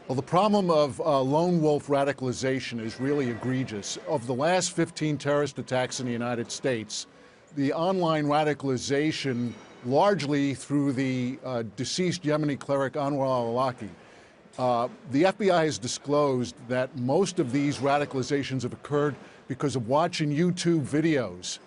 Well, the problem of lone wolf radicalization is really egregious. Of the last 15 terrorist attacks in the United States, the online radicalization, largely through the deceased Yemeni cleric Anwar Al-Awlaki, the FBI has disclosed that most of these radicalizations have occurred because of watching YouTube videos.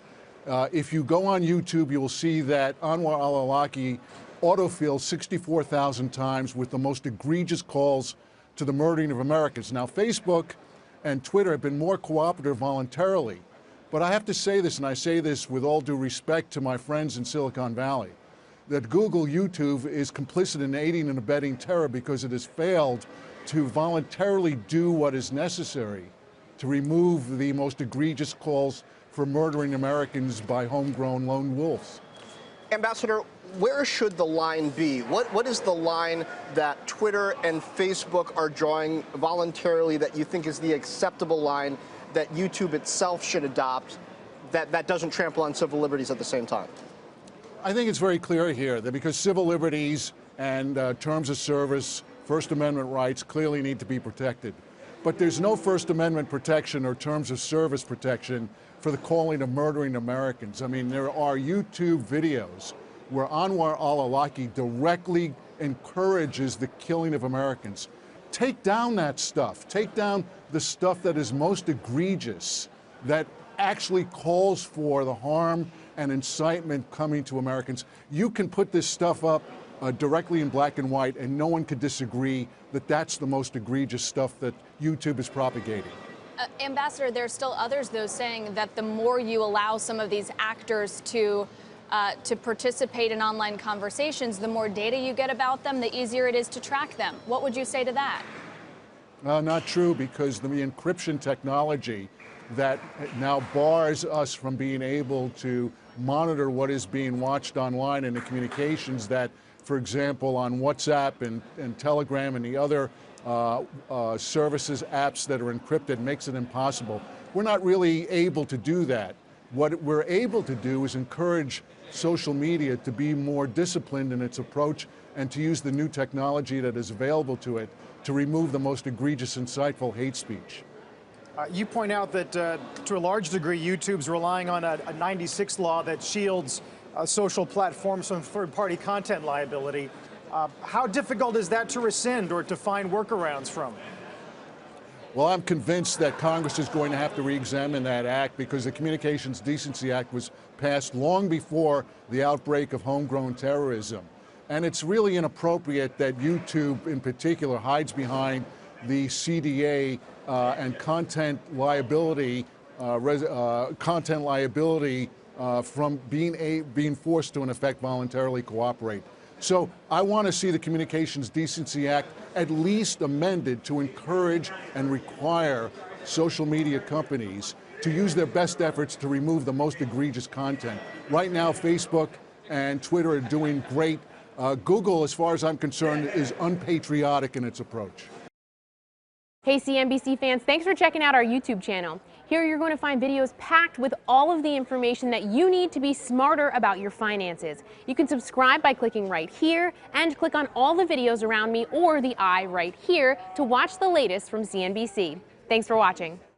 If you go on YouTube, you will see that Anwar Al-Awlaki autofilled 64,000 times with the most egregious calls to the murdering of Americans. Now, Facebook and Twitter have been more cooperative voluntarily, but I have to say this, and I say this with all due respect to my friends in Silicon Valley, that Google YouTube is complicit in aiding and abetting terror because it has failed to voluntarily do what is necessary to remove the most egregious calls for murdering Americans by homegrown lone wolves. Ambassador, where should the line be? What is the line that Twitter and Facebook are drawing voluntarily that you think is the acceptable line that YouTube itself should adopt that doesn't trample on civil liberties at the same time? I think it's very clear here that because civil liberties and terms of service, First Amendment rights clearly need to be protected. But there's no First Amendment protection or terms of service protection for the calling of murdering Americans. I mean, there are YouTube videos where Anwar Al-Awlaki directly encourages the killing of Americans. Take down that stuff. Take down the stuff that is most egregious, that actually calls for the harm and incitement coming to Americans. You can put this stuff up directly in black and white, and no one could disagree that that's the most egregious stuff that YouTube is propagating. Ambassador, there are still others, though, saying that the more you allow some of these actors to participate in online conversations, the more data you get about them, the easier it is to track them. What would you say to that? Not true, because the encryption technology that now bars us from being able to monitor what is being watched online and the communications that, for example, on WhatsApp and Telegram and the other services, apps that are encrypted, makes it impossible. We're not really able to do that. What we're able to do is encourage social media to be more disciplined in its approach and to use the new technology that is available to it to remove the most egregious, insightful hate speech. You point out that to a large degree, YouTube's relying on a 96 law that shields social platforms from third-party content liability. How difficult is that to rescind or to find workarounds from? Well, I'm convinced that Congress is going to have to re-examine that act because the Communications Decency Act was passed long before the outbreak of homegrown terrorism. And it's really inappropriate that YouTube in particular hides behind the CDA and content liability from being forced to, in effect, voluntarily cooperate. So I want to see the Communications Decency Act at least amended to encourage and require social media companies to use their best efforts to remove the most egregious content. Right now, Facebook and Twitter are doing great. Google, as far as I'm concerned, is unpatriotic in its approach. Hey CNBC fans, thanks for checking out our YouTube channel. Here you're going to find videos packed with all of the information that you need to be smarter about your finances. You can subscribe by clicking right here and click on all the videos around me or the eye right here to watch the latest from CNBC. Thanks for watching.